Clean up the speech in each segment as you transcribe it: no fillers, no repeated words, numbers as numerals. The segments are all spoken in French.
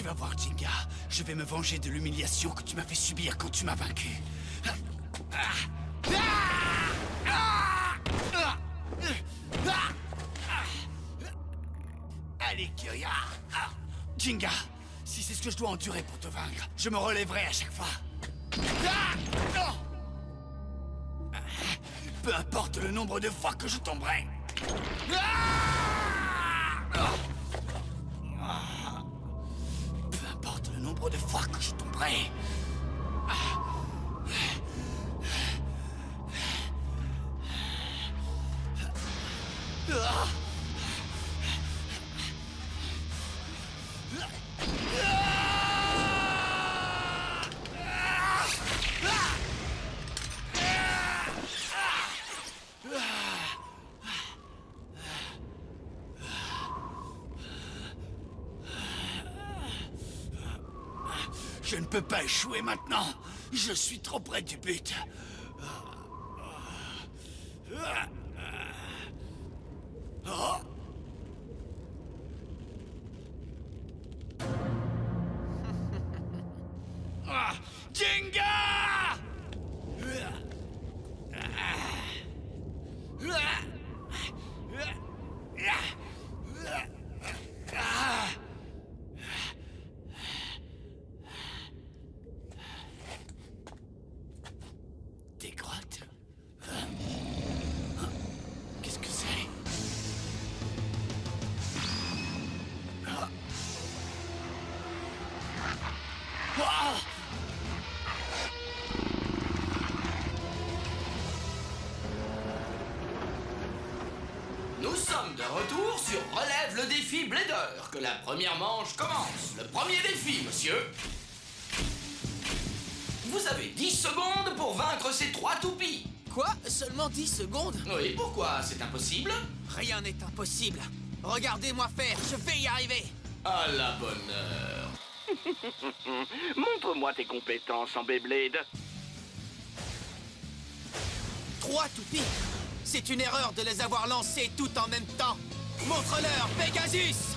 Tu vas voir, Jinga. Je vais me venger de l'humiliation que tu m'as fait subir quand tu m'as vaincu. Allez, Kirya. Jinga, si c'est ce que je dois endurer pour te vaincre, je me relèverai à chaque fois. Peu importe le nombre de fois que je tomberai. Peu importe le nombre de fois que je tomberai. Je ne peux pas échouer maintenant. Je suis trop près du but. Jinga! Des grottes? Qu'est-ce que c'est? Nous sommes de retour sur Relève le défi Blader. Que la première manche commence. Le premier défi, monsieur. Vous avez 10 secondes pour vaincre ces 3 toupies. Quoi? Seulement 10 secondes? Oui, pourquoi? C'est impossible? Rien n'est impossible. Regardez-moi faire, je vais y arriver. À la bonne heure. Montre-moi tes compétences en Beyblade. 3 toupies. C'est une erreur de les avoir lancés tout en même temps. Montre-leur, Pegasus!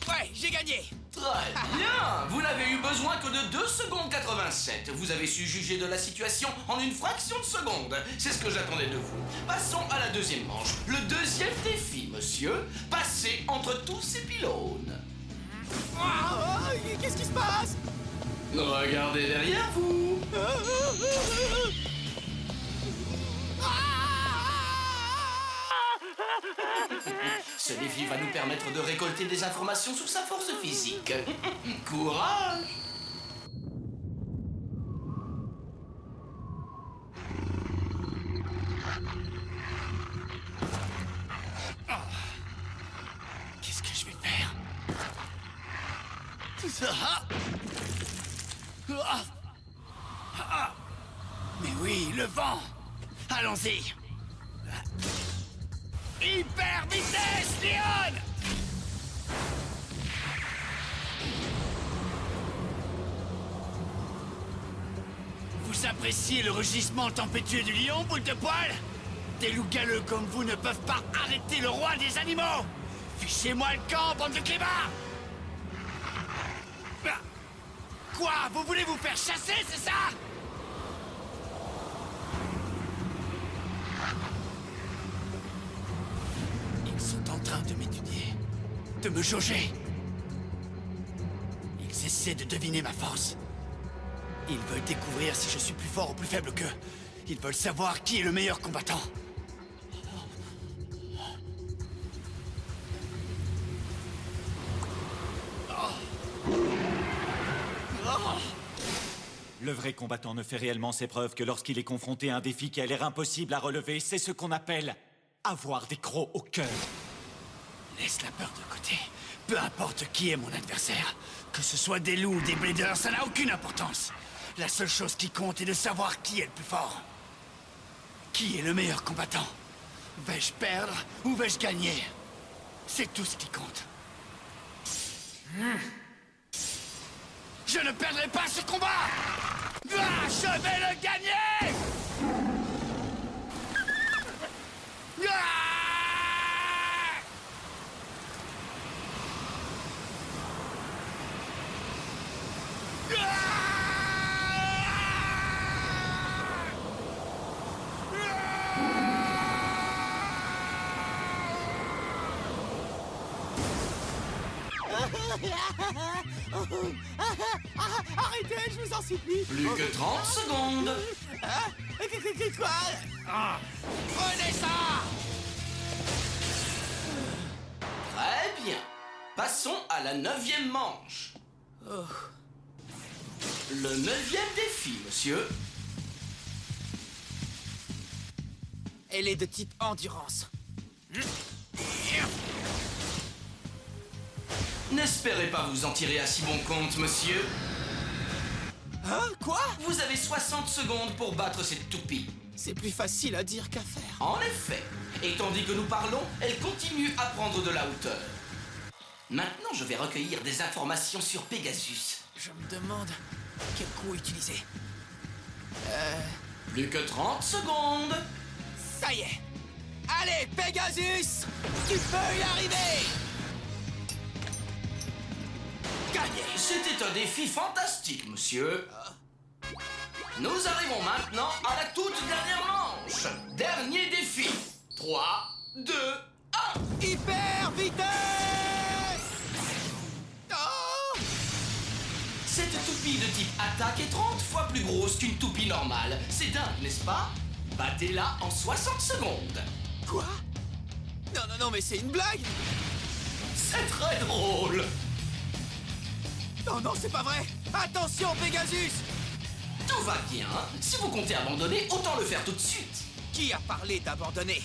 Ouais, j'ai gagné. Très bien. Vous n'avez eu besoin que de 2 secondes 87. Vous avez su juger de la situation en une fraction de seconde. C'est ce que j'attendais de vous. Passons à la deuxième manche. Le deuxième défi, monsieur. Passez entre tous ces pylônes. Qu'est-ce qui se passe? Regardez derrière vous. Ce défi va nous permettre de récolter des informations sur sa force physique. Courage! Qu'est-ce que je vais faire? Mais oui, le vent! Allons-y! Hyper vitesse, Leon! Vous appréciez le rugissement tempétueux du lion, boule de poil? Des loups galeux comme vous ne peuvent pas arrêter le roi des animaux! Fichez-moi le camp, bande de clébards! Quoi? Vous voulez vous faire chasser, c'est ça? Ils sont en train de m'étudier, de me jauger. Ils essaient de deviner ma force. Ils veulent découvrir si je suis plus fort ou plus faible qu'eux. Ils veulent savoir qui est le meilleur combattant. Le vrai combattant ne fait réellement ses preuves que lorsqu'il est confronté à un défi qui a l'air impossible à relever. C'est ce qu'on appelle avoir des crocs au cœur. Laisse la peur de côté. Peu importe qui est mon adversaire. Que ce soit des loups ou des bladers, ça n'a aucune importance. La seule chose qui compte est de savoir qui est le plus fort. Qui est le meilleur combattant? Vais-je perdre ou vais-je gagner? C'est tout ce qui compte. Je ne perdrai pas ce combat! Ah, je vais le gagner! Ah! Arrêtez, je vous en supplie. Plus que 30 secondes. Hein? Quoi? Prenez ça! Très bien. Passons à la 9e manche. Le 9e défi, monsieur. Elle est de type endurance. N'espérez pas vous en tirer à si bon compte, monsieur. Hein? Quoi? Vous avez 60 secondes pour battre cette toupie. C'est plus facile à dire qu'à faire. En effet. Et tandis que nous parlons, elle continue à prendre de la hauteur. Maintenant, je vais recueillir des informations sur Pegasus. Je me demande quel coup utiliser. Plus que 30 secondes. Ça y est! Allez, Pegasus! Tu peux y arriver! Gagné! C'était un défi fantastique, monsieur. Nous arrivons maintenant à la toute dernière manche. Dernier défi. 3, 2, 1. Hyper vitesse! Oh! Cette toupie de type attaque est 30 fois plus grosse qu'une toupie normale. C'est dingue, n'est-ce pas? Battez-la en 60 secondes. Quoi? Non, mais c'est une blague! C'est très drôle. Non, c'est pas vrai! Attention, Pegasus! Tout va bien. Si vous comptez abandonner, autant le faire tout de suite. Qui a parlé d'abandonner?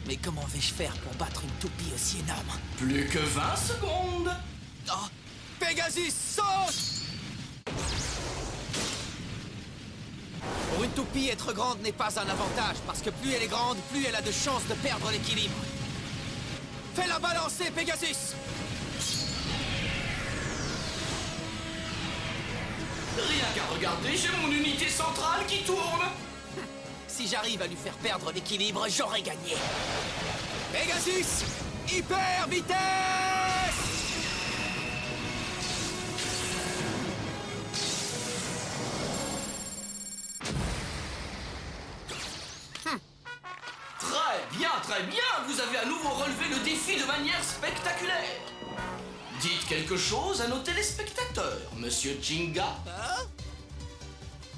Mais comment vais-je faire pour battre une toupie aussi énorme? Plus que 20 secondes. Oh! Pegasus, saute! Pour une toupie, être grande n'est pas un avantage, parce que plus elle est grande, plus elle a de chances de perdre l'équilibre. Fais-la balancer, Pegasus! Rien qu'à regarder, j'ai mon unité centrale qui tourne. Si j'arrive à lui faire perdre l'équilibre, j'aurai gagné. Pegasus, hyper vitesse! Très bien, vous avez à nouveau relevé le défi de manière spectaculaire. Dites quelque chose à nos téléspectateurs, Monsieur Jinga. Hein?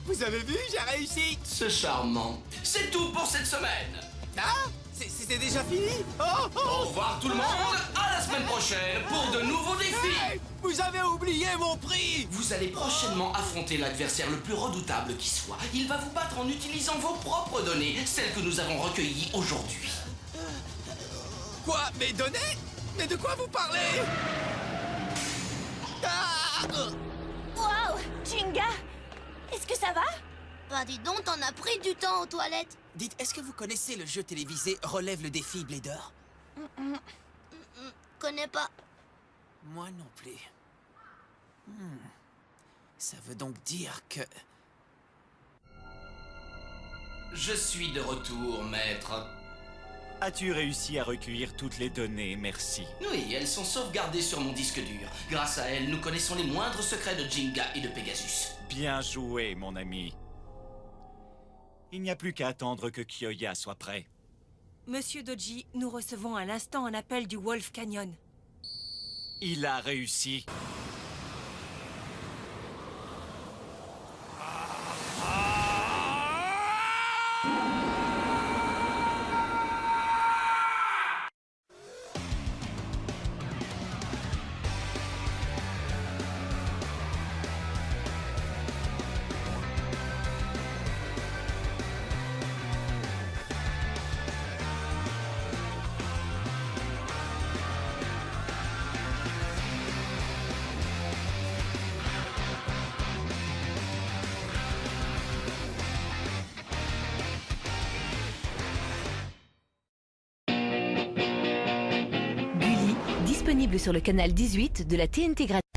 Vous avez vu, j'ai réussi! C'est charmant. C'est tout pour cette semaine. Ah? C'est déjà fini? Au revoir tout le monde, à la semaine prochaine pour de nouveaux défis. Hey, vous avez oublié mon prix! Vous allez prochainement affronter l'adversaire le plus redoutable qui soit. Il va vous battre en utilisant vos propres données, celles que nous avons recueillies aujourd'hui. Quoi? Mes données? Mais de quoi vous parlez? Ah! Wow, Jinga! Est-ce que ça va? Bah dis donc, t'en as pris du temps aux toilettes. Dites, est-ce que vous connaissez le jeu télévisé Relève le défi, Blader? Connais pas. Moi non plus. Ça veut donc dire que... Je suis de retour, maître. As-tu réussi à recueillir toutes les données, merci? Oui, elles sont sauvegardées sur mon disque dur. Grâce à elles, nous connaissons les moindres secrets de Jinga et de Pegasus. Bien joué, mon ami. Il n'y a plus qu'à attendre que Kyoya soit prêt. Monsieur Doji, nous recevons à l'instant un appel du Wolf Canyon. Il a réussi. Disponible sur le canal 18 de la TNT gratuite.